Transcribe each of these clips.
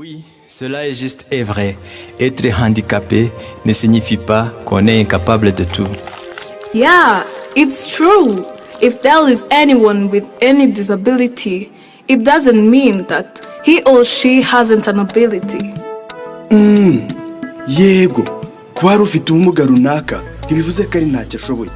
Oui, cela est juste et vrai. Être handicapé ne signifie pas qu'on est incapable de tout. Yeah, it's true. If there is anyone with any disability, it doesn't mean that he or she hasn't an ability. Yego, kuba hari ufite ubumuga runaka ntibivuze ko ari ntacyo ashoboye.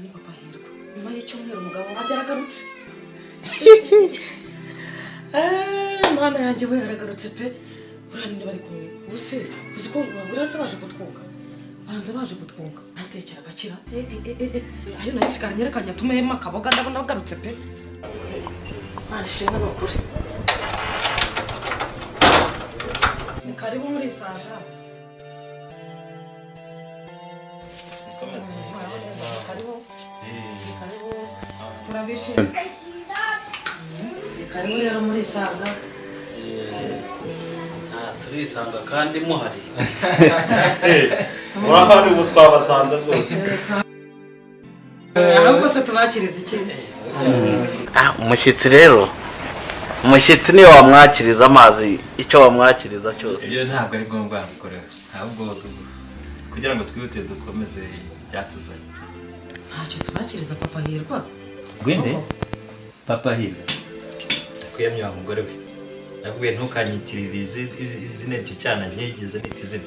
Ni papa hirwa nyuma y'icyumweru umugabo wanjye aragarutse. Mwana yanjye we aragarutse pe. Urandi bari kumwe ubuse uzi ko urase baje kutwunga banza baje kutwunga atekera agakira ayo natsikara nyerekanya tumema kaboga ndabona bagarutse pe. Mwana shimwe n'ukuri ni karibu muri saja. Turabishimye. Karibu rero muri saga. Turisanga kandi muhari. Wahari ubu twabasanze rwose. Ahubwo se tubakiriza ikindi. Umushyitsi rero. Umushyitsi niyo wamwakiriza amazi icyo wamwakiriza cyose. Ibyo ntabwo ari ngombwa gukorera. Ahubwo kugira ngo twihute dukomeze byatuzanye. Ntacyo tubakiriza papa hirwa. Gwende papa hirwa. Ndakwiyamye wa mugore we. Nabwiye ntukanyitirire izina ryo cyana ntigeze nita izina.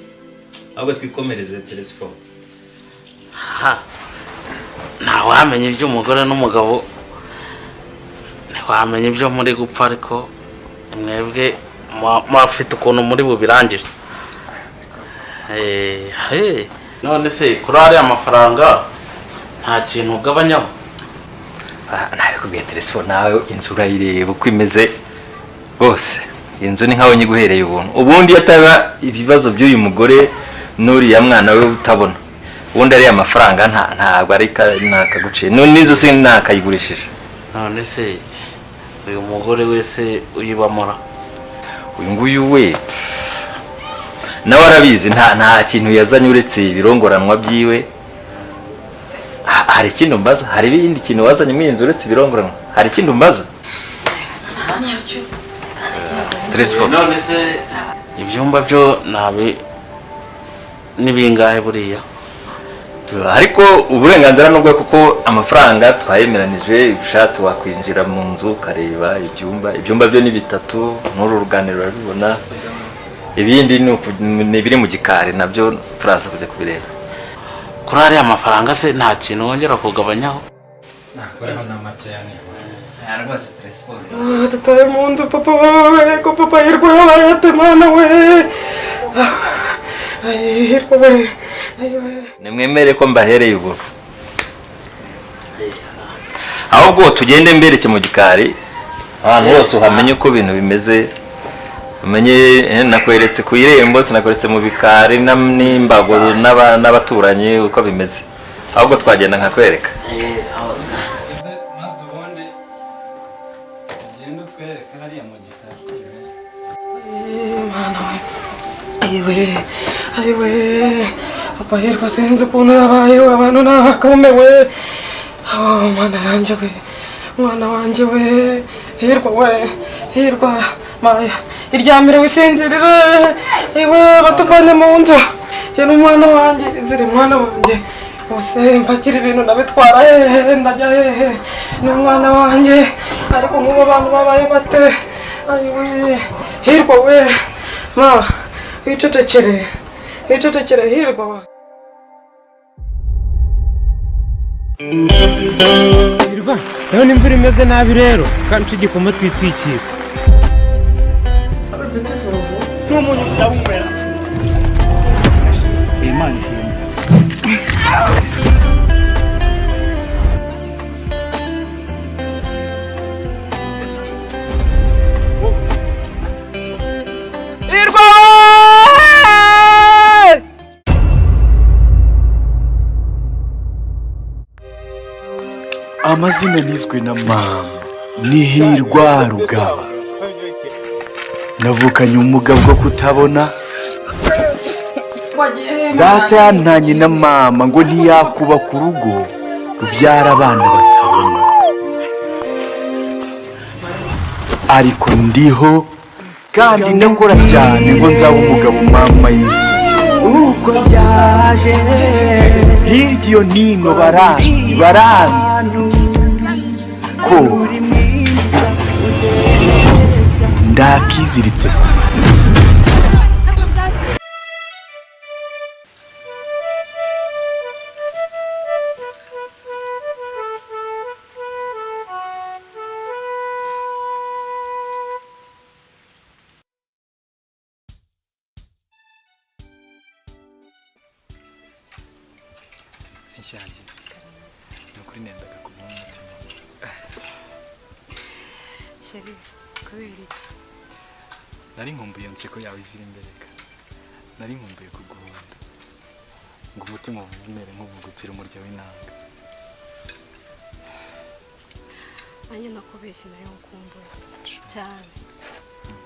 Ahubwo twikomereze telefone. Nta wamenye ibyo umugore n'umugabo. Wamenye ibyo muri gupfa ariko mwebwe mwafite ukuntu muri bubirangije. None se kuri ari amafaranga nta kintu ugabanyaho. Ntabikubwiye telefone nawe inzu urayireba uko imeze bose. Inzu ni nkaho nyiguhereye ubuntu. Ubundi yataba ibibazo by'uyu mugore n'uriya mwana we utabona. Ubundi ari amafaranga ntabwo ari nakaguciye. None inzu si nakayigurishije. None se uyu mugore wese uyibamora. Uyu nguyu we nawe arabizi nta kintu yazanye uretse ibirongoranwa byiwe. Hari ikintu mbaza? Hari ibindi kintu wazanye muri inzu uretse ibirongoranwa? Hari ikintu mbaza? None se ibyumba byo nabi nibingahe buriya? Ariko uburenganzira nubwo kuko amafaranga twayemeranije ushatse wakwinjira mu nzu ukareba ibyumba byo ni 3 n'uru ruganiro rubona. Ibindi ni biri mu gikari nabyo turaza kujya kubireba. Kuri ari amafaranga se nta kintu wongera kugabanyaho? Nakora na make yani. Arabase telefone. Tataye mu nzu papa we ko papa hirwa yabayate mwana we. Hirwa we. Nimwemere ko mbahereye ubuntu. Ahubwo tugende mbereke mu gikari. Abantu bose uhamenye uko ibintu bimeze. Umenye nakweretse ku irembo sinakweretse mu bikari n'imbago n'abaturanyi uko bimeze. Ahubwo twagenda nkakwereka. Maze ubundi tugenda twereka hariya mu gikari ko bimeze. Mwana we. Ayiwe. Papa hirwa sinzi ukuntu yabaye abantu nakamumewe. Mwana yanjye we. Mwana wanjye we. Hirwa we. Hirwa maya. Iryamire wisinzirire. Iwe batuvane mu nzu. Ye n'umwana wanjye ziri mwana wanjye. Use mpakira ibintu nabitwara hehe ndajya hehe. N'umwana wanjye ariko nk'ubu abantu babaye bate. Ayiwe. Hirwa we. Ma wicecekere. Wicecekere hirwa. Hirwa, none imvura imeze nabi rero kandi tugikoma twitwikira. N'umuntu udahumura. Imana ishimwe. amazina nizwe na mama ni Hirwa Rugaba. Navukanye ubumuga bwo kutabona. Data yantanye na mama ngo ntiyakubaka urugo rubyara abana batabona. Ariko ndiho kandi ndakora cyane ngo nzaba umugabo mama yifuza. Uko byaje hirya iyo nino baranzi ko ndakiziritse. Sinshangi nukuri nendaga kubaho umutima. Sheri kubera iki? Nari nkumbuye nseko yawe izira imbere ka. Nari nkumbuye kuguhunda ngo umutima uvumere nk'uvugutira umurya w'intanga. Anye nakubeshye nayo nkumbuye cyane.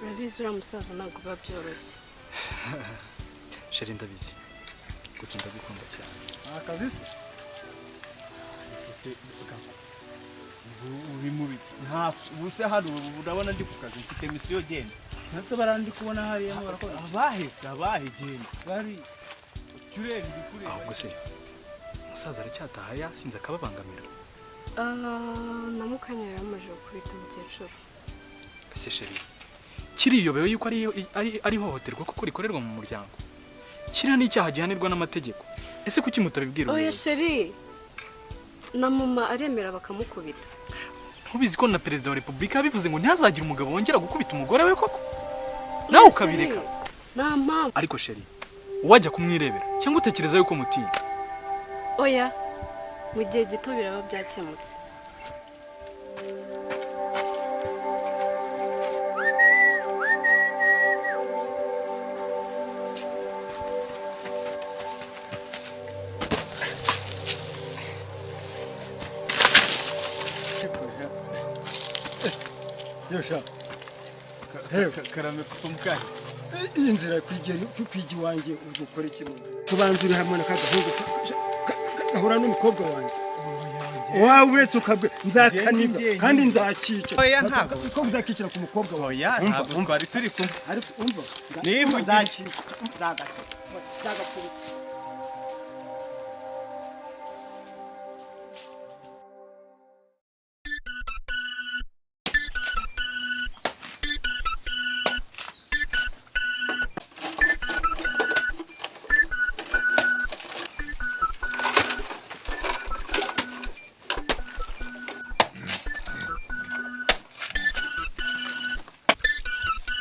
Urabizi uriya musaza ntabwo biba byoroshye. Sheri ndabizi gusa ndagukunda cyane. Akazi se uri mu biki nta ubuse hano urabona ndi ku kazi mfite misiyo genda nase barandi kubona hariya barakora abahegenda bari cyurere bikure. Ahubwo se umusaza aracyataha yasinze akababangamira. Namukanya yamaje gukubita umukecuru. Ese Sheri kiriyobewe yuko ari hohoterwa kuko rikorerwa mu muryango. Kiriya ni icyaha gihanirwa n'amategeko. Ese kuki mutabibwira? Oya Sheri na mama aremera bakamukubita. Ntubizi ko na Perezida wa Repubulika yabivuze ngo ntihazagira umugabo wongera gukubita umugore we koko? Nawe ukabireka. Nta mpamvu. Ariko Sheri wajya kumwirebera cyangwa utekereza yuko mutinya? Oya mu gihe gito biraba byakemutse. Yosha karame kumukanye inzira kwigera kwigi wanje ugukora ikimuzi kubanza uri hamwe nakagahungu gahura n'umukobwa wanje wawe uretse ukabwe nzakaniga kandi nzakica. Oya ntabwo ko uzakicira ku mukobwa wawe. Oya ntabwo twari turi kumwe. Ariko umva niba nzakica nzagakora.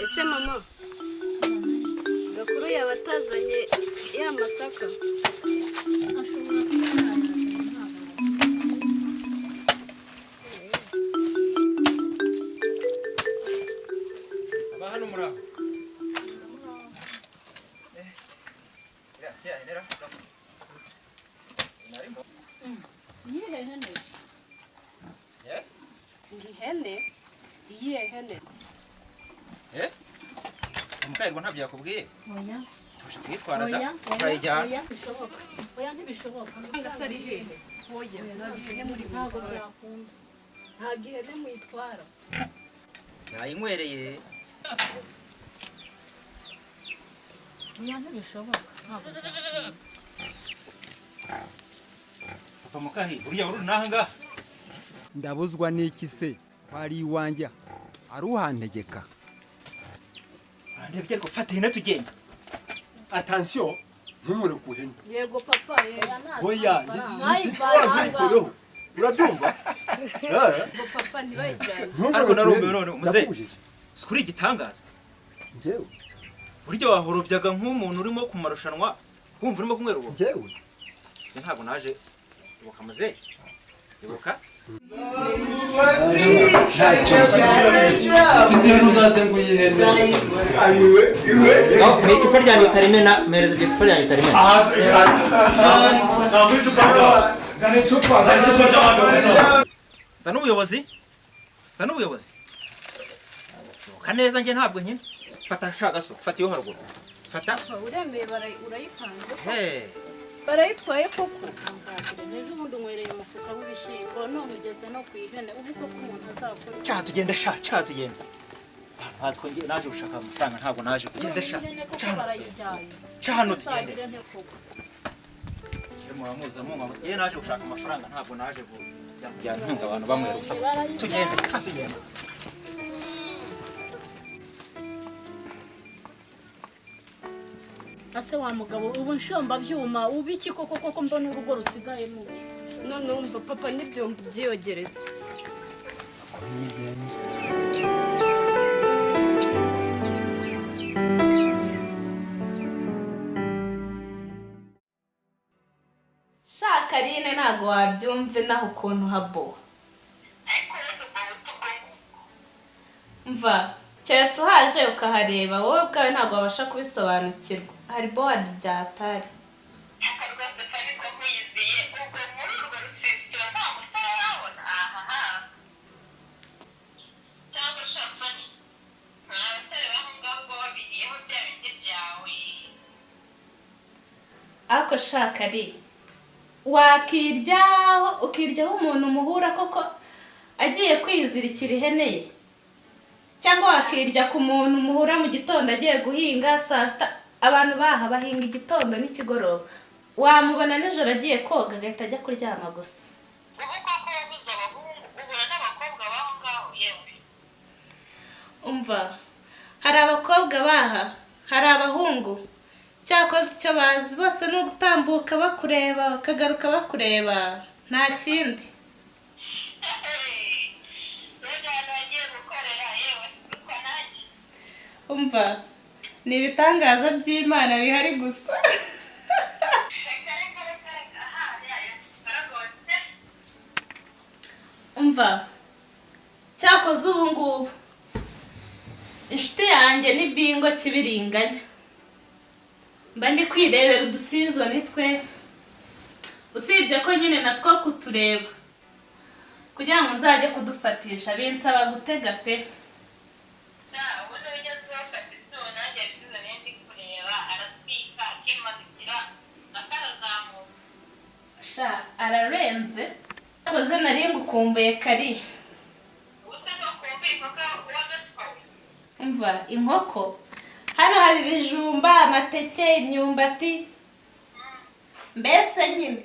Ese mama Gakuru yabatazanye ya masaka. Hano muraho. Gracias, enera. Narimo. Iyihe hene? Ngihene? Iyihe hene? Umukayirwa ntabyo yakubwiye? Oya. Tuje kwitwara da. Urayijyana. Oya bishoboka. Oya ntibishoboka. Ngasari hehe? Oya ntabwo muri ntabwo byakunda. Nta gihene mwitwara. Nayinywereye. Oya ntibishoboka. Ntabwo byakunda. Papa Mukahi, uriya uri nahanga? Ndabuzwa n'iki se? Wari iwanjye aruhantegeka. Ndebye ko fata hino tugenda. Attention, ntumure ku hene. Yego papa, Oya, nzikora urabyumva? Papa ntibayijyane. Ariko narumbe none umuze. Sikuri igitangaza. Njyewe. Buryo wahorobyaga nk'umuntu urimo ku marushanwa, wumva urimo kumwera ubu. Njyewe. Ntabwo naje ibuka muze. Ibuka? Icupa ryanjye utarimena mereza iryo cupa ryanjye utarimena. zana ubuyobozi kaneza nge ntabwo nyine fata shagaso fata iyo haruguru fata urembeye urayitanze barayitwaye koko neza ubundi umwereye umufuka w'ibishyimbo none ugeze no ku ihene ubu koko umuntu azakora cha tugende hazi ko ngiye naje gushaka amafaranga ntabwo naje kugenda hano tugende muramuza mu mama ngiye naje gushaka amafaranga ntabwo naje kujyana ntunga abantu bamwe gusa tugende ase wa mugabo ubu nshomba byuma ubiki koko mbona urugo rusigaye mu none umva papa n'ibyombo byiyogereza Shakarine ntago wabyumve naho ukuntu haboha mva keretse uhaje ukahareba wowe ubwawe ntabwo wabasha kubisobanukirwa hari board byatari ako shakari ukiryaho umuntu muhura koko agiye kwizirikira ihene ye cyangwa wakirya ku muntu muhura mu gitondo agiye guhinga saa sita abantu bahinga igitondo n'ikigoroba wamubona nijoro agiye koga agahita ajya kuryama gusa umva hari abakobwa hari abahungu cyakoze icyo bazi bose ni ugutambuka bakureba bakagaruka bakureba nta kindi umva ni ibitangaza by'Imana bihari gusa umva cyakoze ubu ngubu inshuti yanjye ni bingo kibiringanya mba ndi kwirebera udusizoni twe usibye ko nyine natwo kutureba kugira ngo nzajye kudufatisha binsaba gutega pe sha ararenze koze nari ngukumbuye kari umva inkoko hano hari ibijumba amateke imyumbati mbese nyine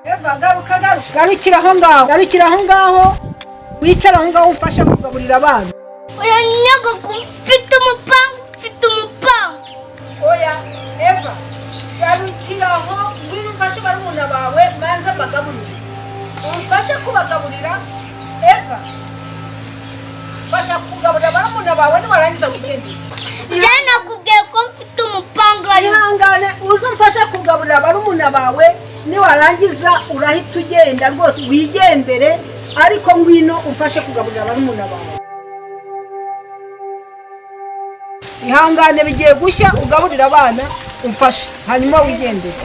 Eva garukira aho ngaho wicara aho ngaho ufasha kugaburira abana oya nyago mfite umupangu oya Eva garukira aho ngwino ufashe barumuna bawe maze bagaburira umfashe kubagaburira Eva fasha kugaburira barumuna bawe niwarangiza kugendera Jana kubwiye ko mfite umupangu ihangane uzumfasha kugaburira barumuna bawe niwarangiza urahita ugenda rwose wigendere ariko ngwino umfashe kugaburira barumuna bawe ihangane bigiye gushya ugaburira abana umfashe hanyuma wigendere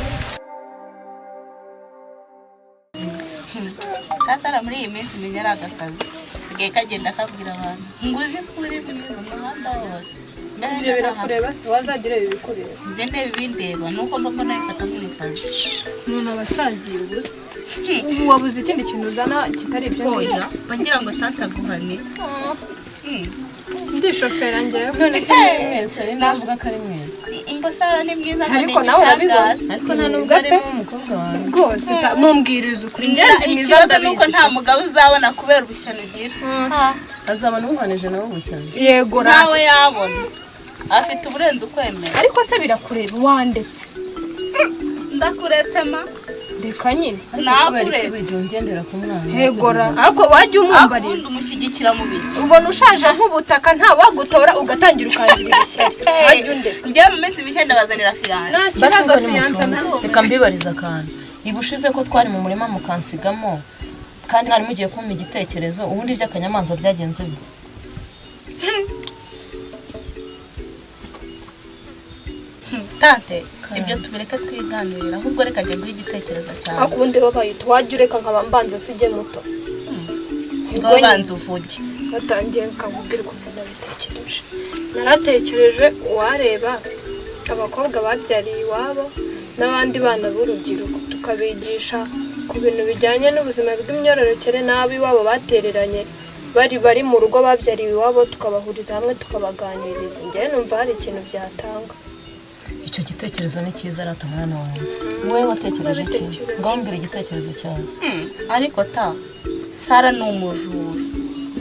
Kasara muri iyi minsi menya ari agasazi sigaye kagenda kabwira abantu nguzi kuri mwiza umuhanda wose ibyo birakureba wazagire ibikureba njye ndeba ibindeba nuko mbona yifata nk'umusazi umuntu abasaziye ubusa ubu wabuze ikindi kintu uzana kitari ibyo oya bagira ngo tataguhane Ndi shofera njyewe. None se mwese navuga ko ari mwese. Ngo Sara ni mwiza ngo Ariko nawe urabibona. Ariko nta nubwo arimo umukobwa wawe. Rwose mumbwiriza ukuri. Njye ndi mwiza ikibazo nuko nta mugabo uzabona kubera ubushyano ugira. Azabona umuhanije nawe ubushyano. Yego nawe yabona. Afite uburenze ukwemera. Ariko se birakureba wandetse. Ndakuretse ma. Reka nyine. Nakuretse. Wigendera ku mwana. Yegora. Ariko wajya umumbariza umushyigikira mu biki. Ubona ushaje nk'ubutaka nta wagutora ugatangira ukangirira ishyari. Wajya unde. Njye mu minsi mike ndabazanira fiyanse. Kibazo fiyanse naho. Reka mbibariza kandi. Ibushize ko twari mu murima mukansigamo kandi harimo igiye kumpa igitekerezo ubundi by'akanyamanza byagenze bi. Tante, ibyo tubireke twiganirira ahubwo reka njye guha igitekerezo cyawe. Akundi babaye twajya ureka nkaba mbanza sijye muto. Ngo banza uvuge. Batangiye kakubwira ukuntu nabitekereje. Naratekereje wareba abakobwa babyariye iwabo n'abandi bana b'urubyiruko tukabigisha ku bintu bijyanye n'ubuzima bw'imyororokere nabi iwabo batereranye bari mu rugo babyariye iwabo tukabahuriza hamwe tukabaganiriza. Njyewe numva hari ikintu byatanga. Icyo gitekerezo ni cyiza arata mwana wanjye. Wowe watekereje iki? Ngombwira igitekerezo cyawe. Ariko ta Sara ni umujura.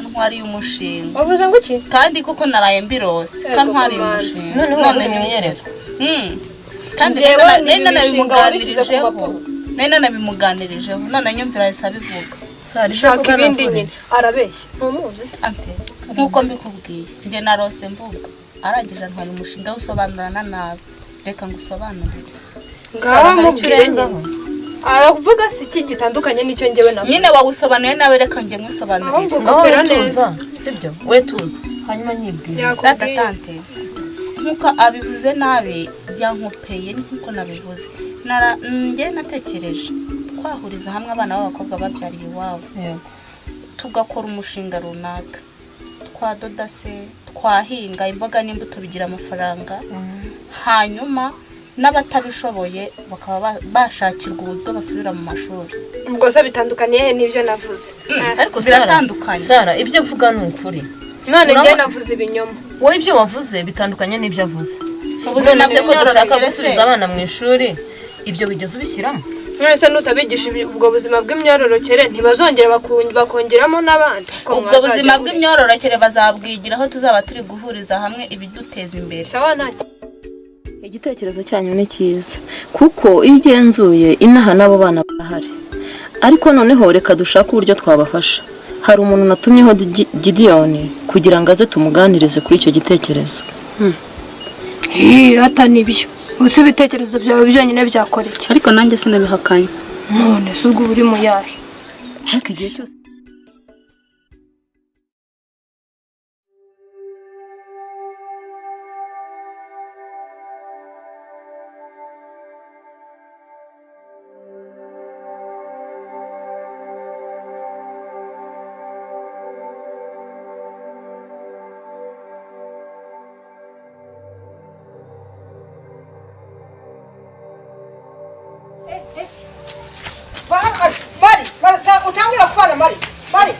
Ntwari y'umushinga. Wavuze ngo iki? Kandi kuko naraye mbirose. Kandi ntwari y'umushinga. None mwiyerera. Kandi nene nabimuganirijeho. None nyumvira yesa bivuga. Sara shaka ibindi nyine arabeshya. Ntumuzi se. Nkuko mbikubwiye. Nge narose mvuga. Arangije ntwari umushinga usobanurana nabi. Reka ngusobanurire. Ngaho mukirengaho. Aravuga se iki gitandukanye n'icyo ngewe navuga. Nyine wawusobanuye nawe reka nge ngusobanurire. Ngaho neza. Sibyo? We tuza. Hanyuma nyibwira. Data tante. Nkuko abivuze nabi byankopeye nkuko nabivuze. Nge natekereje twahuriza hamwe abana b'abakobwa babyariye iwabo. Yego. Tugakora umushinga runaka. Twadoda se twahinga imboga n'imbuto bigira amafaranga. Hanyuma n'abatabishoboye bakaba bashakirwa uburyo basubira mu mashuri. Ubwo se bitandukaniye n'ibyo navuze. Ariko biratandukanye. Sara ibyo uvuga ni ukuri. None nge navuze ibinyoma. Wowe ibyo wavuze bitandukanye n'ibyo avuze. Ubuzima bw'imyororokere gusubiza abana mu ishuri ibyo bigeze ubishyiramo. Mwese nutabigisha ubwo buzima bw'imyororokere ntibazongera bakongeramo n'abandi. Ubwo buzima bw'imyororokere bazabwigiraho tuzaba turi guhuriza hamwe ibiduteza imbere. Sawa ntaki. Igitekerezo cyanyu ni cyiza kuko iyo ugenzuye inaha n'abo bana barahari. Ariko noneho reka dushaka uburyo twabafasha. Hari umuntu natumyeho Gideon kugira ngo aze tumuganirize kuri icyo gitekerezo. Rata nibyo. Uzi ibitekerezo byawe byonyine byakora iki? Ariko nanjye sinabihakanye. None se ubwo uri mu yahe? Ariko igihe cyose utangira kubana Mari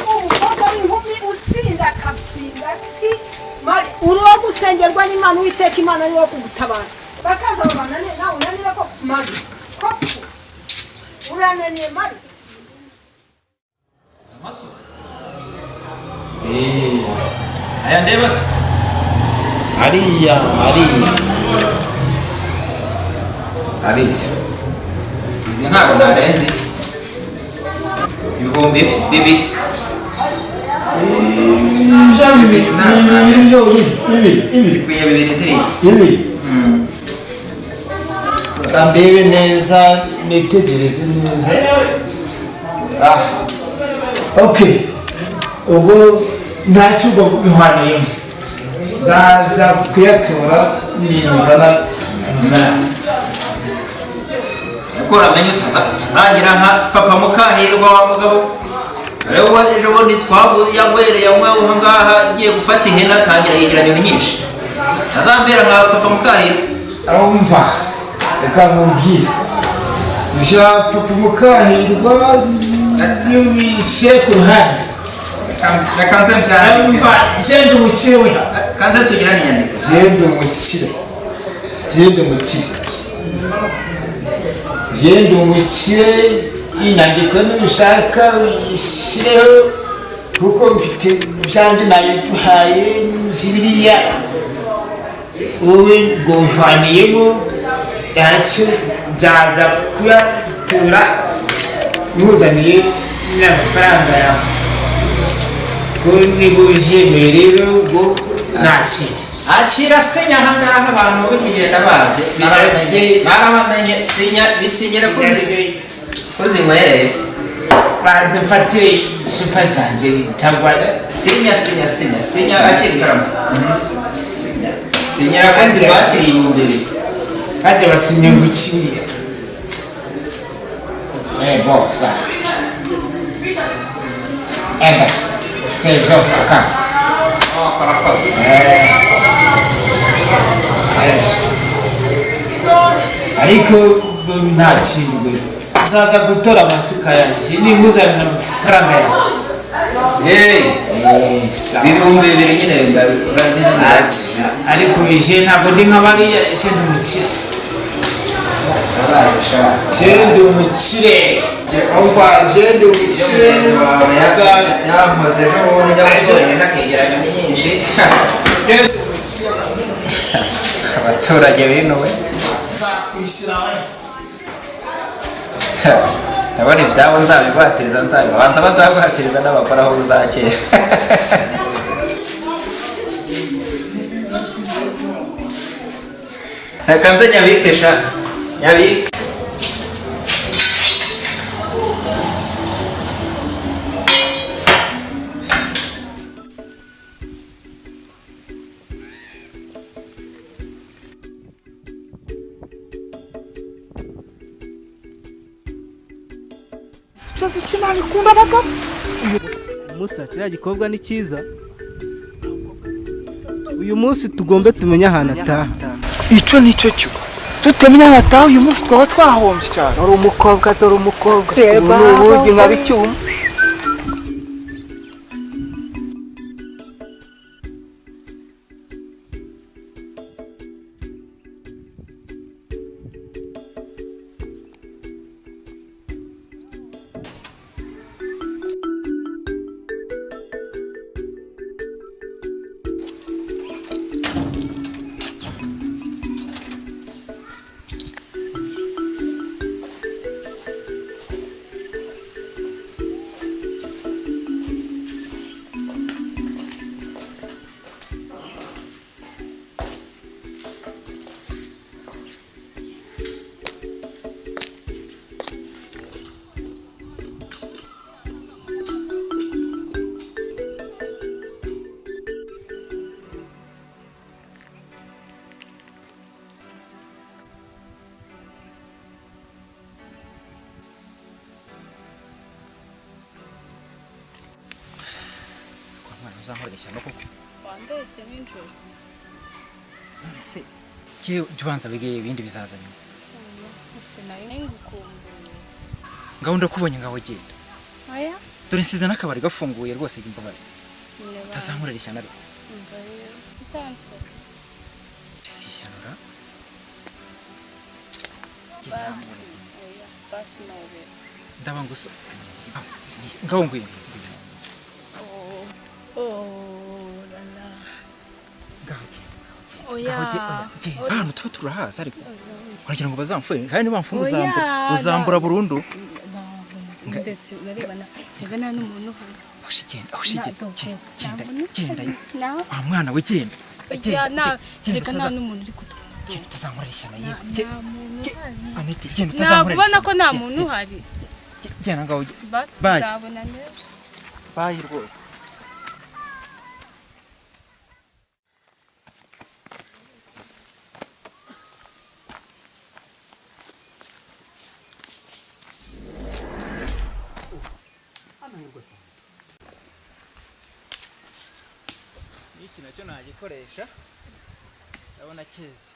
umukobwa w'inkumi usinda akabisinda Mari uri wo gusengerwa n'Imana Uwiteka Imana ari wo kugutabara basaza banane nawe unanira ko Mari ko urananiye Mari amasuka aya ndeba se ariya izi ntabwo narenze ibihumbi bibiri zikwiye bibiri ziriya ndebe neza nitegereze neza okay ubwo ntacyo ubwo bihwaniyemo nzaza kuyatora ninzana amafaranga uramenye utazagira nka papa Mukahirwa wa mugabo rero ejo bundi yanywereye anyweho ngaha agiye gufata ihene atangira yigira nyoni nyinshi azambera nka papa Mukahirwa arumva reka nkubwire ibya papa Mukahirwa yubishe ku ruhande kanze byandike genda umukire we kanze tugirane inyandiko genda umukire genda umukire genda umukire inyandiko nubishaka uyishyireho kuko mfite byanjye nabiguhaye biriya wowe ngo wihwaniyemo ntacyo nzaza kuyatura nkuzaniye n'amafaranga yawe ko niba ubyemeye rero ubwo nta kindi akira sinya ahangaha abantu b'ikigenda bazi narabamenye sinya bisinyira ko zinywereye banze mfatire icupa ryanjye ritagwa sinya akiri ikaramu sinyira ko nzibatiriye ibihumbi bibiri kandi basinye ngo ukiriye bosa enda se byose akanga ariko nta kintu uzaza gutora amasuka yanjye ninguzanira amafaranga yawe ibihumbi bibiri nyine ariko ije ntabwo ndi nka bariya ije ndi umukire ndi umukire umva je ndi umukire yamuze ejo bundi njya gutoranya n'akegeranyo ni nyinshi abaturage binuwe ndabona ibyabo nzabiguhatiriza nzabibanza bazaguhatiriza n'abakora aho buzakera reka nze nyabike sha nyabike musa kiriya gikobwa ni cyiza uyu munsi tugomba tumenye ahantu ataha icyo nicyo cyo tutamenya ahantu ataha uyu munsi twaba twahombye cyane dore umukobwa ubu ni ubugi nka bicyuma uzankoresha no kuko wambese n'injoro se cyo jubanza bigeye ibindi bizaza nyuma sinari ngukumbuye ngaho ndakubonye ngaho genda aya dore nsize n'akabari gafunguye rwose gimbabare utazankoresha na rero utanse sishanura basi nawe ndaba ngusose ngaho ngwino hano tuba turahaza ariko uragira ngo bazamfuye kandi nibamfunga uzambura burundu genda wa mwana we genda reka nta n'umuntu uri kutwumva genda utazankoresha na yewe Aneti genda utazankoresha ntabwo ko nta muntu uhari genda ngaho basi nzabona neza bayi rwose iki nacyo nagikoresha ndabona keze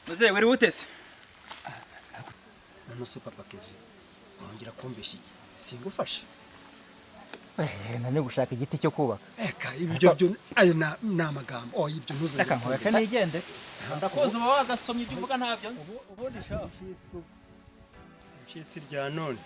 muzehe wari wutese none se papa Kevin wongera kumbeshya iki singufashe nane gushaka igiti cyo kubaka. Eka ibyo byo ayo na magambo. Oh ibyo ntuzo. Reka nkoreka nigende. Ndakoze uba wagasomye ibyo uvuga ntabyo. Ubundi sha Ucitsi rya none.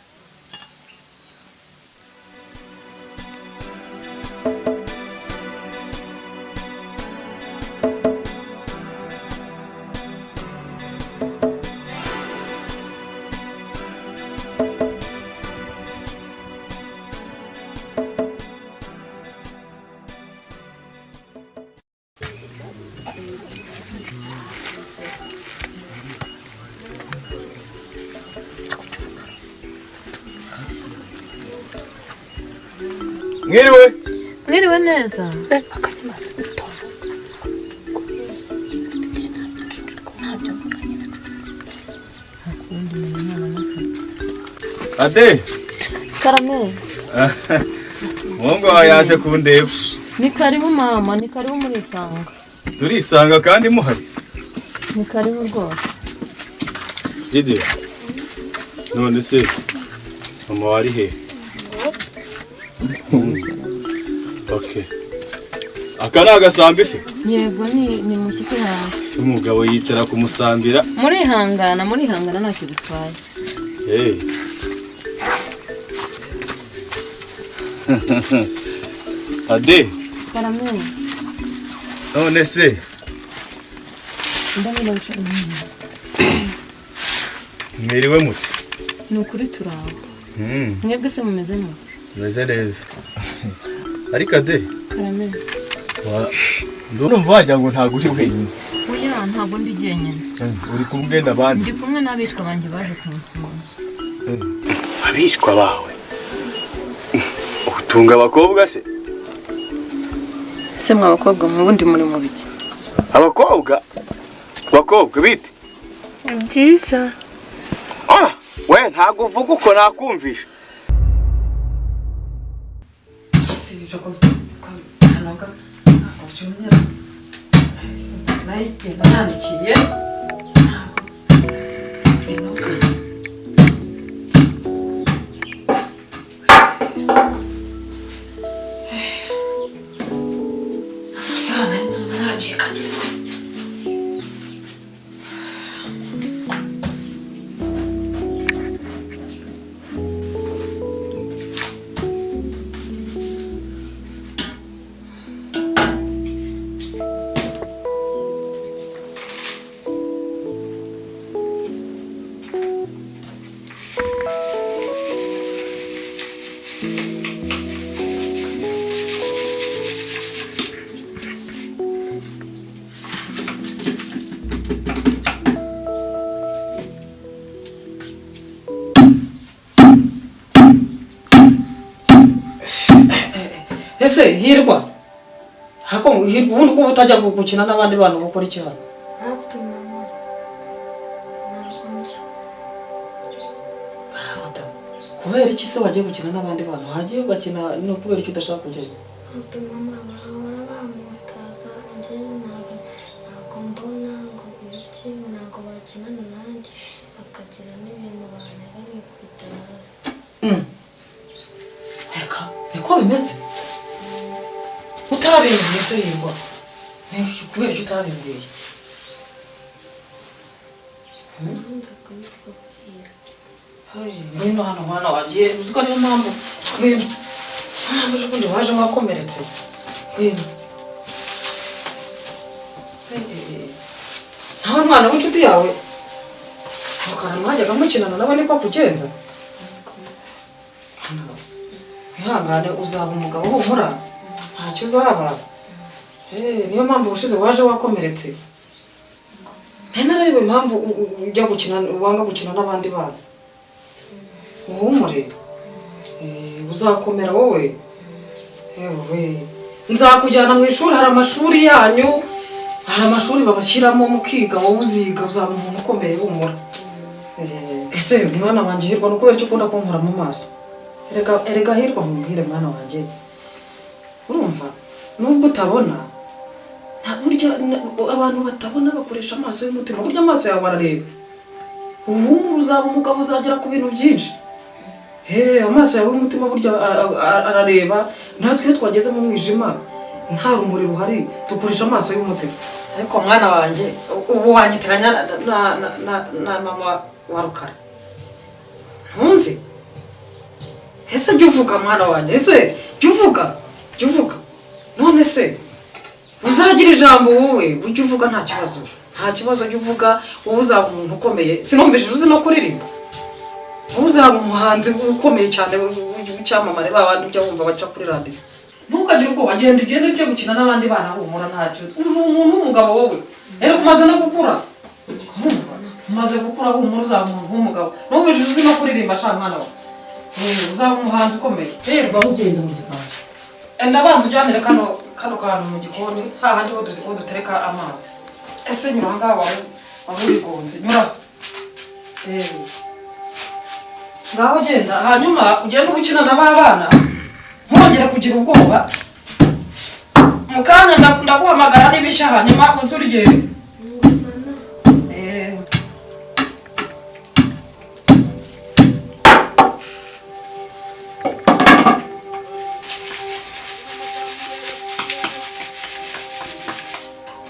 Mwiriwe neza. Ade. Karame. Mungu yaje kundeba. Ni karibu mama, ni karibu muri Isanga. Turisanga kandi muhari. Ni karibu rwose. Didi. None se mama wari he? Okay. Akana agasambise? Yego ni mushyike hanze. Se umugabo yicara kumusambira. Muri hangana ntacyo bitwaye. Hey. Ade. Karame. None se ndamira bica. mwiriwe mute? Ni ukuri turaho. Mwebwe se mumeze mute? Meze neza. Ariko Ade. Karame. Ndumva wagira ngo ntago uri wenyine. Oya ntabwo ndi jyenyine. Uri kumwe n'abandi? Ndi kumwe n'abishwa banje baje kumusuhuza. Abishwa bawe? Utunga abakobwa se? Se mwa abakobwa mu bundi muri mu biki? Abakobwa? Bakobwa bite? Byiza. We ntago uvuga uko nakumvisha. Asibije ko kanoga akocyumira. Nayi yandikiye. Ese hirwa hako hirwa ubundi ko utajya gukina n'abandi bantu gukora iki hano? Happy mama. Nakunze. Kubera iki se wagiye gukina n'abandi bantu? Hagiye ugakina no kubera iki udashaka kujyayo? Happy mama bahora bamutaza nje ntabwo mbona ngo ibiki ntabwo bakinana nanjye akagira n'ibintu baneganye kwita hasi. Reka niko bimeze. Utabimbwiye se hirwa? Kubera iki utabimbwiye? Nza kubikubwira. Ngwino hano mwana wagiye uziko niyo mpamvu ngwino. Ntabwo ubundi waje wakomeretse. Ngwino. Ntawe mwana w'inshuti yawe? Mukara mwajyaga mukinana nawe niko kugenza? Ihangane uzaba umugabo humura. Ntacyo uzaba. Niyo mpamvu ubushize waje wakomeretse. Ntarebe impamvu ujya gukina wanga gukina n'abandi bana. Uhumure. Uzakomera wowe. Yewe. Nzakujyana mu ishuri hari amashuri yanyu. Hari amashuri babashyiramo mukiga wowe uziga uzaba umuntu ukomeye humura. Ese mwana wanjye hirwa no kubera cyo ukunda kunkora mu maso. Erega hirwa nkubwire mwana wanjye. Urumva nubwo utabona burya abantu batabona bakoresha amaso y'umutima burya amaso yawe arareba. Uzaba umugabo uzagera ku bintu byinshi. amaso yawe umutima burya arareba natwe twageze mu mwijima nta rumuri ruhari dukoresha amaso y'umutima ariko mwana wanjye ubu wanyitiranya na mama wa Rukara ntunzi ese jya uvuga mwana wanjye ese jya uvuga none se uzagira ijambo wowe ujya uvuga nta kibazo jya uvuga wowe uzaba umuntu ukomeye sinumvise uzi no kuririmba uzaba umuhanzi ukomeye cyane w'icyamamare babandi ujya wumva baca kuri radio ntukagire ubwoba agenda ugende ujye gukina n'abandi bana humura ntacyo uri umuntu w'umugabo wowe rero umaze no gukura umaze gukura humura uzaba umuntu w'umugabo numvise uzi no kuririmba sha mwana wawe uzaba umuhanzi ukomeye rero ba ugenda mu gikoni ndabanza ujyanire kano kantu mu gikoni hahandi ho dutereka amazi ese nyura ngaha wawe urigonze nyura ngaho genda hanyuma ugende gukina n'abana ntongere kugira ubwoba mu kanya ndaguhamagara n'ibishya hanyuma uze urugero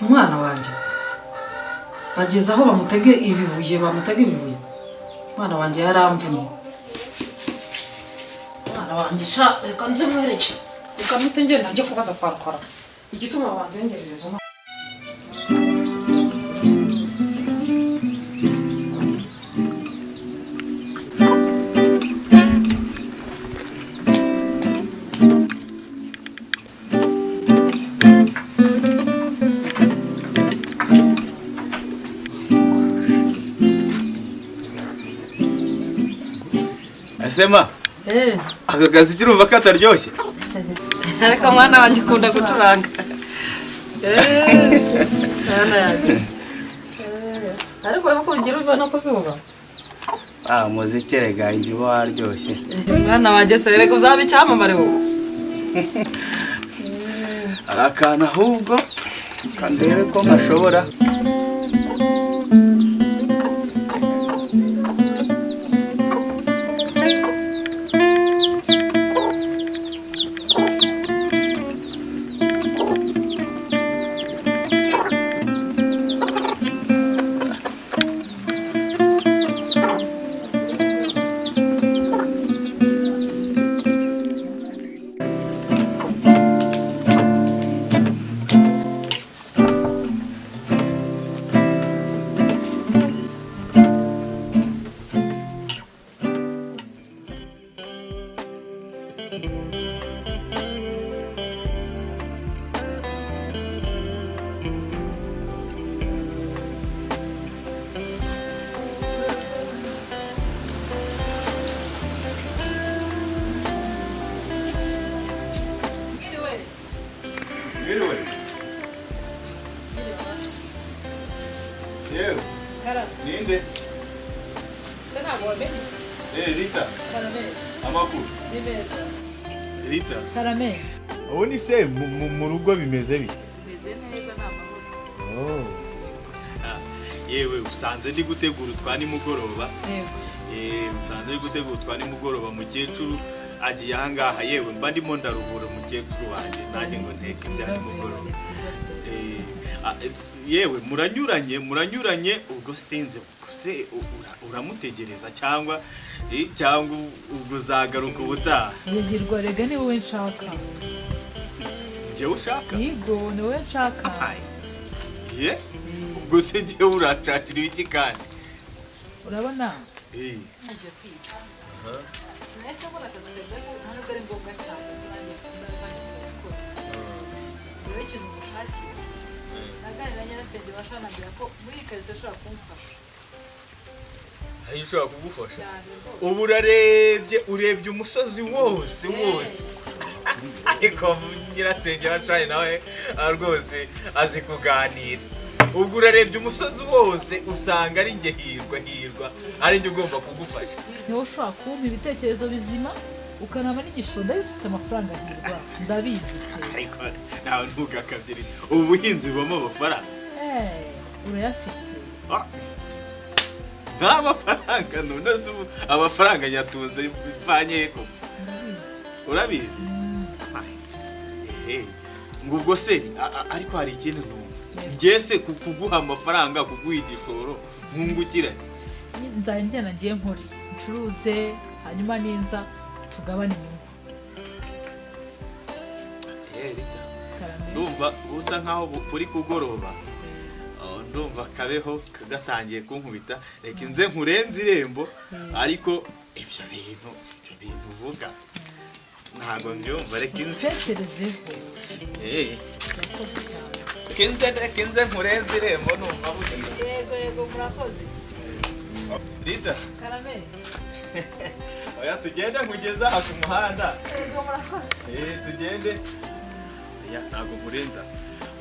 umwana wanjye bageze aho bamutege ibibuye umwana wanjye yaramvunye wanjye sha reka nze mwereke reka mpite ngenda njye kubaza kwa Rukara igituma banzengerereza umwana Asema aka kazi kirumva kataryoshye ariko mwana wanjye ukunda gucuranga mwana yanjye ariko uko ugira uva no kuzuba muziki rega inji bo aryoshye mwana wanjye se rega uzaba icyamamare wowe arakana ahubwo kandere ko nkashobora Ninde? Sana gobe. Rita. Karame. Amakuru. Nimeza. Rita. Karame. Ubu ni se mu rugo bimeze bite? Bimeze neza nta mahoro. Oh. Yewe usanze ndi gutegura utwa nimugoroba. Usanze ndi gutegura utwa nimugoroba mukecuru agiye ahangaha yewe mba ndimo ndaruhura mukecuru wanje nanjye ngo nteke ibya nimugoroba. Yewe muranyuranye ubwo sinze se uramutegereza cyangwa ubwo zagaruka ubutaha. Yihirwa rega ni wowe nshaka. Njye ushaka? Yego ni wowe nshaka. Ye? Ubwo se njye uracatira iki kandi? Urabona? Aje kwica. Sinese ko nakazageze ko ntabwo ari ngombwa cyane kandi gukora. Yewe ikintu mushakira. Naganira nyirasenge bashanagira ko muri kazi ashobora kumfasha. Ayo ushobora kugufasha? Ubu urebye umusozi wose. Ariko nyirasenge bashanye nawe rwose azi kuganira. Ubwo urarebye umusozi wose usanga ari njye hirwa ari njye ugomba kugufasha. Niwe ushobora kumpa ibitekerezo bizima ukanama n'igisho ndabifite amafaranga hirwa ndabizi. Ariko nawe ntugakabye ubu buhinzi bubamo amafaranga. Urayafite. nk'amafaranga none se amafaranga nyatunze mvanye ko urabizi ngo ubwo se ariko hari ikintu numva ngese kuguha amafaranga kuguha igishoro nkungukira nzajya nagiye nkora ncuruze hanyuma ninza tugabane inyungu ndumva usa nkaho buri kugoroba ndumva kabeho kagatangiye kunkubita reka inze nkurenze irembo ariko ibyo bintu uvuga ntabwo mbyumva reka inze reka inze nkurenze irembo numva bugira yego murakoze Rita Karameli oya tugende nkugeza aha ku muhanda yego murakoze tugende ya ntabwo nkurenza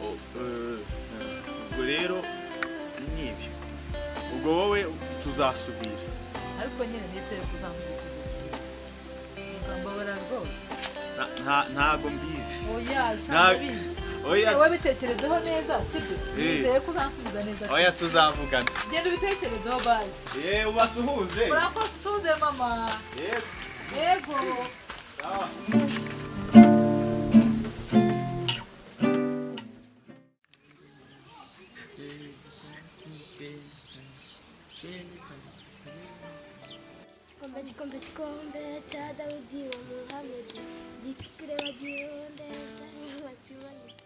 ubwo rero n'ibyo ubwo wowe tuzasubira ariko nyine nizere kuzamuha isuzuma mbabara rwose ntabwo mbizi oya wowe bitekerezeho neza sibyo nizeye ko uzansubiza neza oya tuzavugana genda ubitekerezeho bazi ubasuhuze urakoze usuhuze mama yego Kikombe cha Daudi wa Muhammad jitikire wajionde wachimanike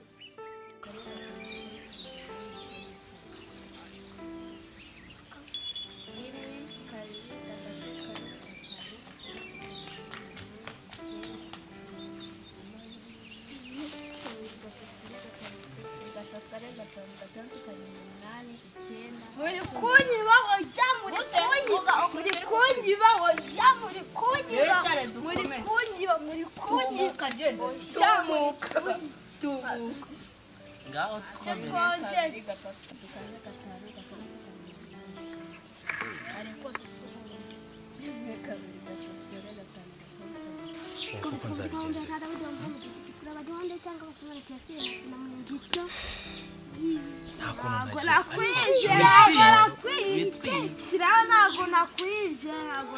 muri kunyiba oja muri kunyiba muri kunyiba oja muri kunyiba muri kunyiba muri kunyiba shamuka tubuka ngaho twaje ariko sisubu kuko nzabigenza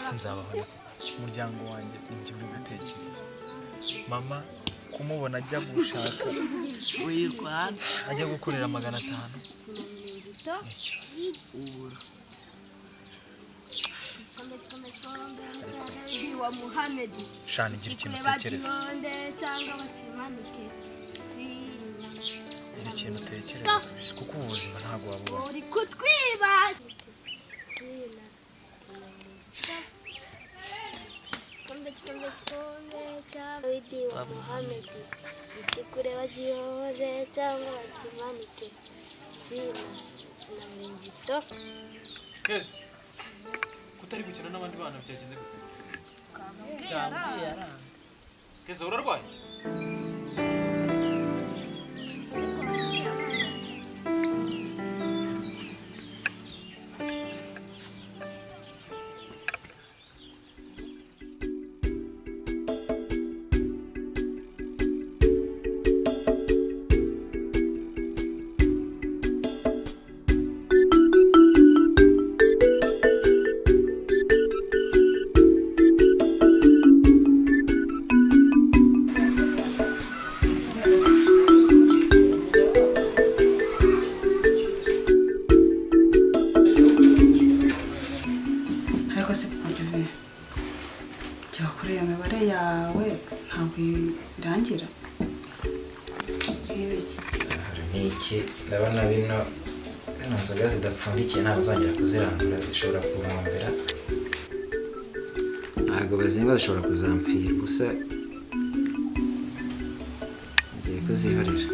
sinzabaho umuryango wanjye ninjye uri gutekereza mama kumubona ajya gushaka ajya gukorera 500 ni ikibazo shani gira ikintu utekereza gira ikintu utekereza kuko ubuzima ntabwo wabubona uri kutwiba Daudi wa Muhammad jitikure wajionde cyangwa wakimanike sina mringito keza kutari gukina n'abandi bana byagenze gute keza urarwaye birangira iki ndabona bino nzoga zidapfundikiye ntabwo uzongera kuzirangura zishobora kumwombera ntabwo bazimba zishobora kuzampfira gusa ngiye kuzihorera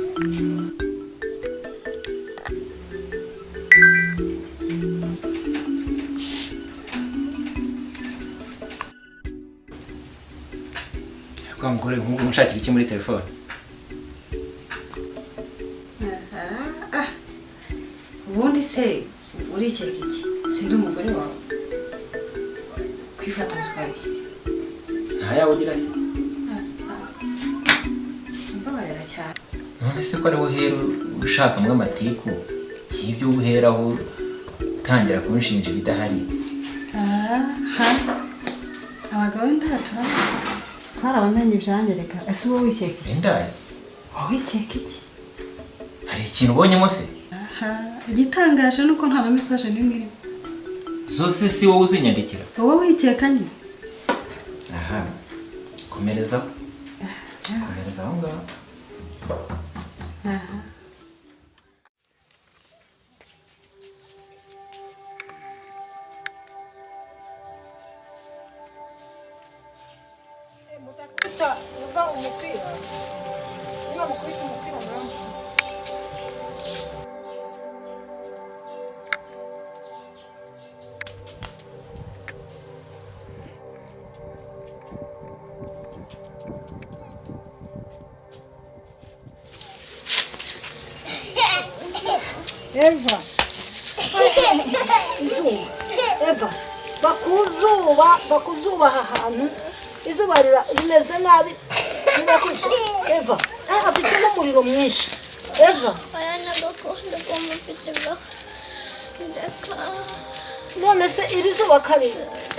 kwa mugore nk'ubu mushakira iki muri telefone ubundi se urikeka iki sindi umugore wawe kwifata mutwaye ntayawe ugira se mbabarira cyane none se ko ari uhera ushakamo amatiku y'ibyo uheraho utangira kumushinja ibidahari abagabo ndatura twarabamenye ibyanyereka ese wowe wikeka iki Indaya wowe wikeka iki hari ikintu ubonyemo se igitangaje nuko nta na message n'imwe irimo zose si wowe uzinyandikira wowe wikeka nyine aha komereza aho ngaho Eva izuba Eva bakuzuba aha hantu izuba rimeze nabi rirakwica Eva afite n'umuriro mwinshi Eva oya nagakunda ko mufite ndeka none se iri zuba kare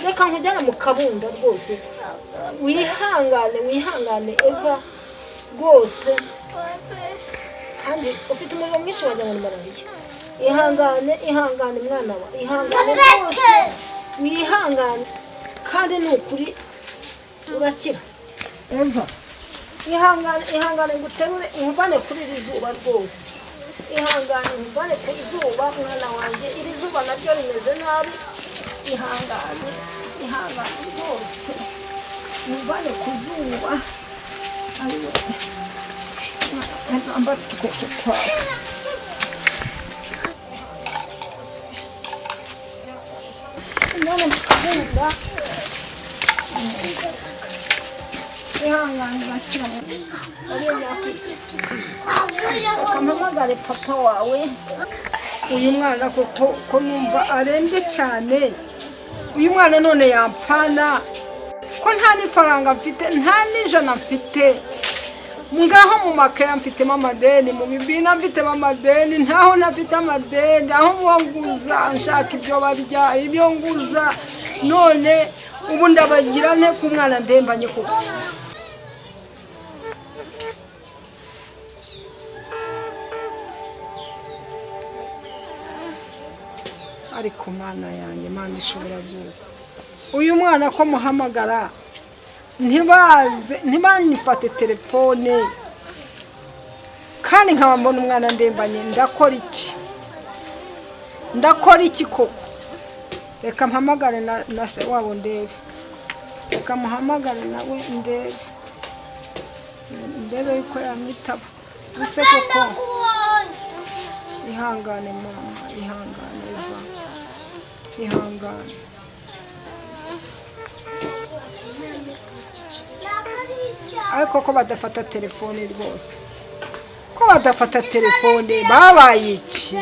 reka nkujyana mu kabunda rwose wihangane Eva rwose kandi ufite umuriro mwinshi wagira ngo ni malariya ihangane mwana wa ihangane rwose wihangane kandi ni ukuri urakira Eva ihangane nguterure umvane kuri iri zuba rwose ihangane umvane ku izuba mwana wanjye iri zuba naryo rimeze nabi ihangane rwose umvane ku zuba ariyo ambara tukoko kwawe none mukabunda ihangane bakira ariyo yakwica ukampamagare papa wawe uyu mwana ko numva arembye cyane uyu mwana none yampfana ko nta n'ifaranga mfite nta n'ijana mfite ngaho mu makaya mfitemo amadeni mu mibina mfitemo amadeni ntaho ntafite amadeni aho nguza nshaka ibyo barya ibyo nguza none ubu ndabagira nte ku mwana ndembanye koko ariko mana yanjye mana ishobora byose uyu mwana ko muhamagara ntibanyifate telefone kandi nkaba mbona umwana ndembanye ndakora iki koko reka mpamagare na se wabo ndebe reka muhamagare nawe ndebe yuko yamwitaba use koko ihangane mama ihangane Eva ihangane ariko ko badafata telefone rwose ko badafata telefone babaye iki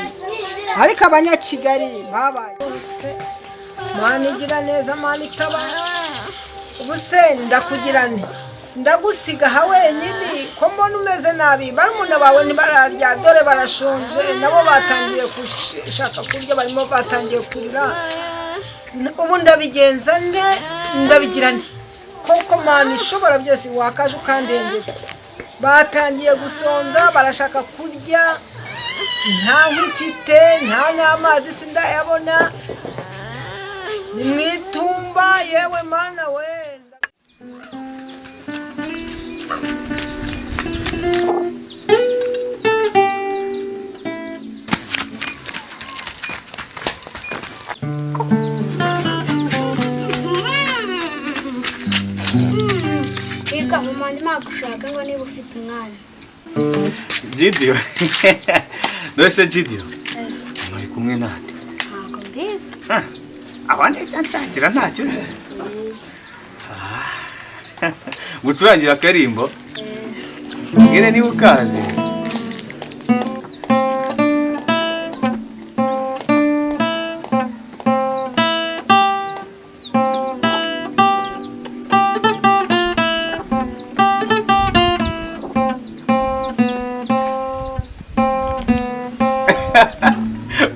ariko abanyakigali babaye bose mana igira neza mana itabara ubuse ndakugirane ndagusiga ha wenyine ko mbona umeze nabi barumuna bawe ntibararya dore barashonje nabo batangiye gushaka kurya barimo batangiye kurira ubu ndabigenza nde ndabigirane koko mana ishobora byose wakaje ukandengera batangiye gusonza barashaka kurya nta nkifite nta n'amazi sindayabona ni mwitumba yewe mana we gushaka ngo niba ufite umwana Gidio nose Gidio muri kumwe nande ntabwo mbizi abandi nshakira ntacyo gucurangira akarimbo ngene niba ukaze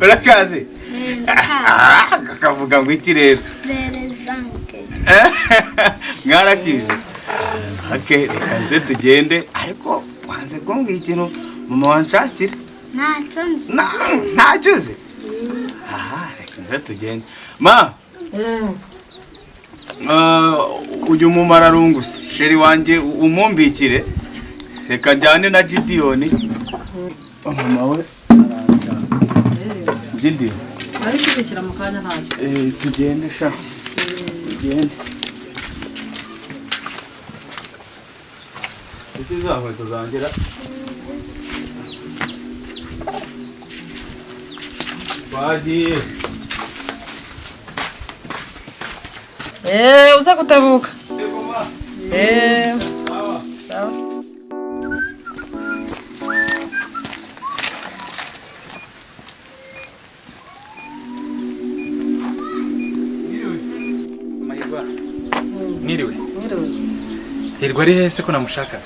urakaze akavuga ngo iki rero mwarakize ake reka nze tugende ariko wanze kumbwira ikintu mama wanshakira ntacyo uzi reka nze tugende ma uyu mumararungu sheri wanjye umumbikire reka njyane na Gideon mama we Gideon ari kubikira mu kanya ntacyo tugende sha tugende ese zawe tuzangera bagiye uza kutabuka sawa Niriwe. Hirwa ari hese ko namushaka.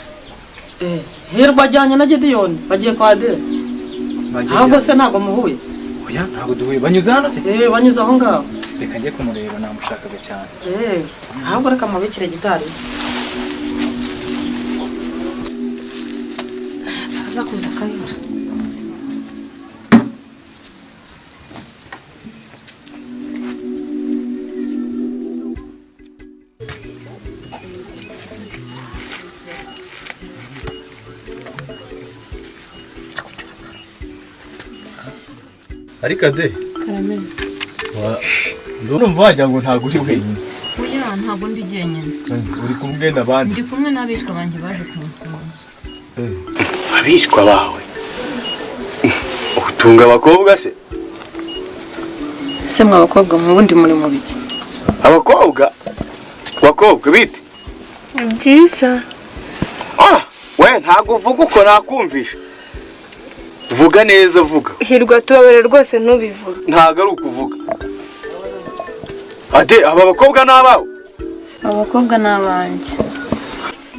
Hirwa ajyanye na Gideon bagiye kwa Adele. Ahubwo se ntago muhuye. Oya ntago duhuye. Banyuze hano se? Banyuze aho ngaho. Reka njye kumureba namushakaga cyane. Ahubwo reka mubikire gitari. Aza kuza kayira. ariko ade Karame. ndumva wagira ngo ntago uri wenyine. Oya ntabwo ndi jyenyine. Uri kumwe n'abandi? Ndi kumwe n'abishwa banjye baje kumusuhuza. Abishwa bawe utunga abakobwa se? Se mwa abakobwa mu bundi muri mu biki? Abakobwa bite? Byiza. We ntago uvuga uko nakumvisha. Vuga neza vuga. Hirwa tubabere rwose ntubivuga. Ntago ari ukuvuga. Ade aba bakobwa n'abawe? Abakobwa n'abanjye.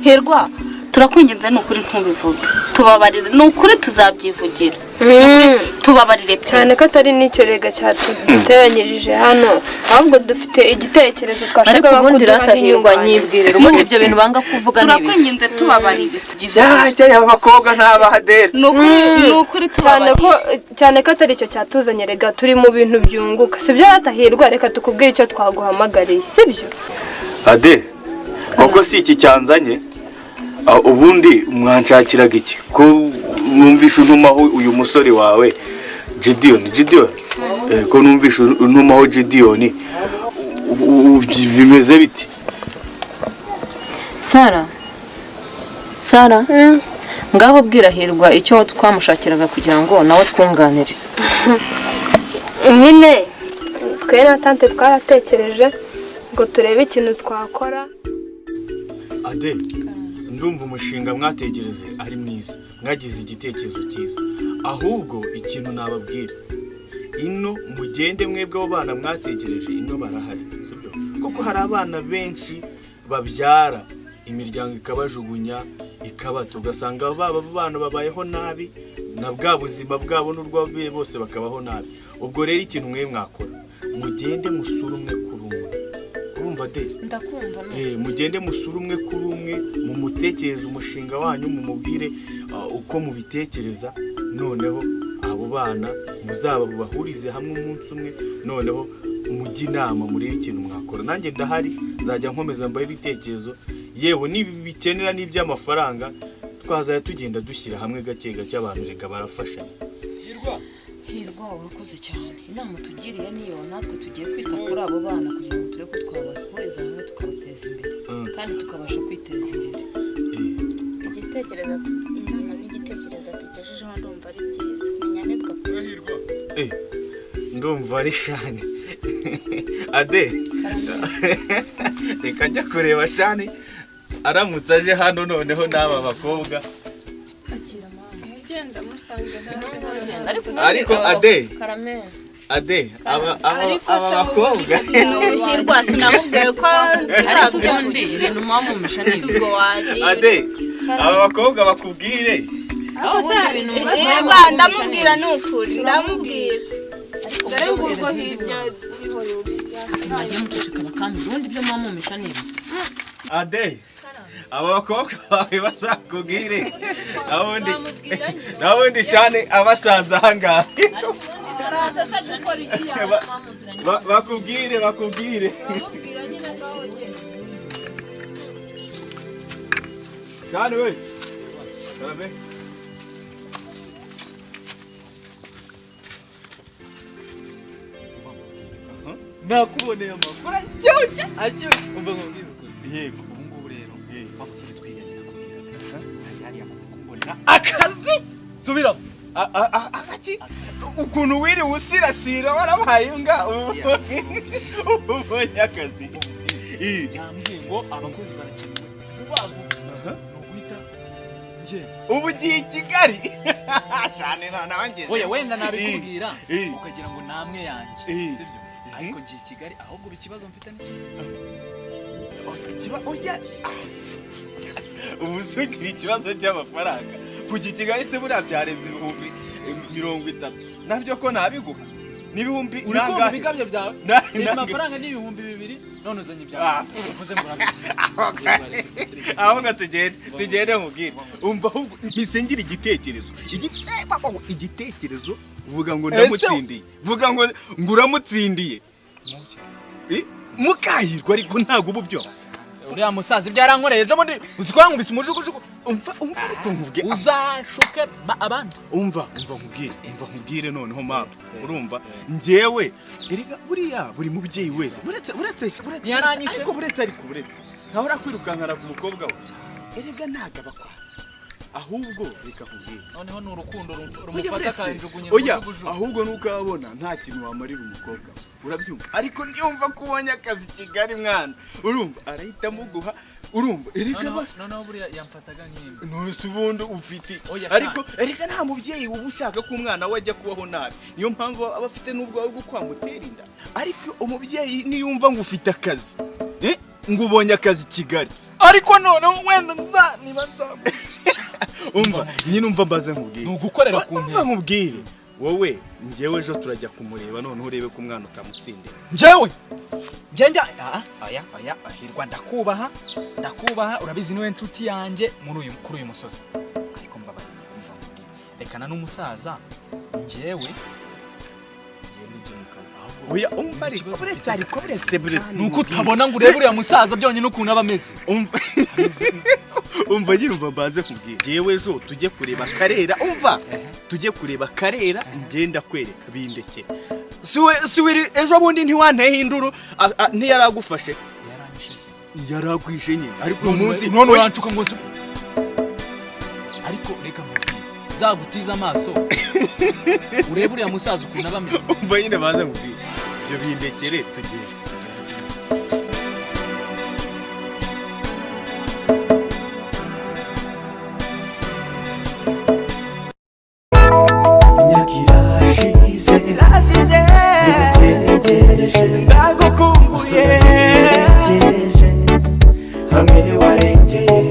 Hirwa turakwinginze n'ukuri ntubivuge. Tubabarire n'ukuri tuzabyivugira. Tubabarire cyane ko atari n'icyo rega cyatuteranyirije hano. Ahubwo dufite igitekerezo twashaka kudura Hirwa nyibwirira. Ubundi ibyo bintu banga kuvuga nibi. Turakwinginze tubabarire. Jya abakobwa n'abahadera. N'ukuri tubabarire. Cyane ko atari icyo cyatuzanye rega turi mu bintu byunguka. Sibyo hatahirwa reka tukubwire icyo twaguhamagariye. Sibyo? Ade koko si iki cyanzanye. Ubundi mwanshakiraga iki ko numvisha unumaho uyu musore wawe Gideon ko numvisha unumaho Gideon bimeze biti? Sara ngaho bwira Hirwa icyo twamushakiraga kugira ngo nawe twunganire. Nyine twe na tante twaratekereje ngo turebe ikintu twakora. Ade ndumva umushinga mwategereje ari mwiza, mwagize igitekerezo cyiza, ahubwo ikintu nababwira ino mugende mwebwe abo bana mwategereje ino barahari, sibyo? Kuko hari abana benshi babyara imiryango ikabajugunya ikabata, ugasanga baba bana babayeho nabi na bwa buzima bwabo n'urwabiye bose bakabaho nabi. Ubwo rero ikintu mwe mwakora mugende musura umwe kuri umwe. Urumva de? Ndakumva no. Mugende musura umwe kuri umwe mumutekereza umushinga wanyu mumubwire uko mubitekereza, noneho abo bana muzaba bahurize hamwe umunsi umwe, noneho umujyi inama muri ikintu mwakora. Nanjye ndahari nzajya nkomeza mbaye ibitekerezo, yewe nibi bikenera n'iby'amafaranga twazaya tugenda dushyira hamwe gake gake, abantu reka barafashanya. Hirwa urakoze cyane. Inama tugiriye niyo natwe tugiye kwita kuri abo bana kugira ngo tureke twabahuriza hamwe tukabateza imbere kandi tukabasha kwiteza imbere. Igitekerezo inama n'igitekerezo tugejejeho ndumva ari byiza. Menyanebwa kuri Hirwa. Ndumva ari shani. Ade reka njya kureba shani aramutse aje hano noneho n'aba bakobwa. Akira mama. Ugenda musanze ariko Ade aba bakobwa Hirwa sinamubwiye ko ubundi ibintu mwamumisha n'ibyo. Ade aba bakobwa bakubwire. Hirwa ndamubwira n'ukuri ndamubwira. ariko dore ngo urwo hirya uriho mwajya muceceka bakambira ubundi ibyo mwamumisha ni ibiki Ade aba bakobwa bawe bazakubwire nabundi shane abasanze ahangaha araza se gukora iki bakubwire amubwira nyine ngaho nyine shane we Karabe nakuboneye amakuru aryoshye umva nkubwiza ukuri yego ubu ngubu rero wa musore twiganye nakubwira yari yamaze kumbonera akazi subiramo akaki ukuntu wiriwe usirasira warabaye nga ubonye akazi yambwiye ngo abakozi barakenewe vuba vuba nuguhita nje ubu giye Kigali shane nabangeze oya wenda nabikubwira ukagira ngo namwe yanje sibyo ariko ngiye Kigali ahubwo ikibazo mfite oya ubu sugira ikibazo cy'amafaranga kujya Kigali se buriya byarenze ibihumbi 30 nabyo ko nabiguha n'ibihumbi uriko bigabye byawe amafaranga ni ibihumbi 2 none uzanye ibyawe uvuze ngo aho tugende nkubwire umva ahubwo nisengira igitekerezo vuga ngo ndamutsindiye vuga ngo uramutsindiye mukahirwa ariko ntago ububyo uriya musaza ibyarankoreye ejo bundi uzikwankubise umujugujugu umva ariko nkubwe uzashuke abandi umva nkubwire noneho mama urumva njyewe erega buri mubyeyi wese uretse yaranyishe ariko buretse ntahora kwirukankana ku mukobwa we erega nagaba kwanza ahubwo reka nkubwire noneho ni urukundo rumufata kanjugunye oya ahubwo nuko abona nta kintu wamarira umukobwa urabyumva ariko ndiyumva kubonye akazi Kigali mwana urumva arahita muguha urumva erega noneho buriya yamfataga nk'imwe none ubundi ufite ariko erega nta mubyeyi uba ushaka ko umwana we ajya kubaho nabi niyo mpamvu aba afite n'ubwo bwo kwamutera inda ariko umubyeyi niyumva ngo ufite akazi ngo ubonye akazi Kigali ariko none wenda niba nzamu umva nyine umva mbaze nkubwire nugukorera ku ntebe nkubwire wowe njyewe ejo turajya kumureba none urebe ko umwana utamutsindira njyewe aya ahirwa ndakubaha urabizi niwe nshuti yanjye kuri uyu musozi ariko mbabaye kumva nkubwire rekana n'umusaza njyewe oya umva ariko buretse nuko utabona ngo urebe uriya musaza byonyine ukuntu aba ameze umva nyine umva mbanze kubwira yewe ejo tujye kureba Karera umva tujye kureba Karera ngenda kwereka bindeke siwe ejo bundi ntiwanteye induru ntiyaragufashe yaragwishe nyine ariko umunsi none urancuka ngo ariko reka nkubwire zagutiza amaso urebe uriya musaza ukuntu aba ameze umva nyine banze nkubwire ibyo bindekere tugende Rashize ndagukumbuye hamwe warengeye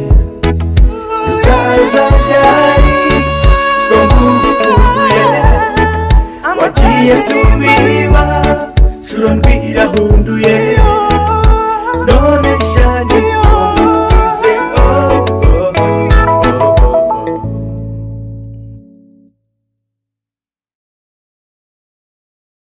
uzaza byari ngukumbuye wagiye tubiba shuro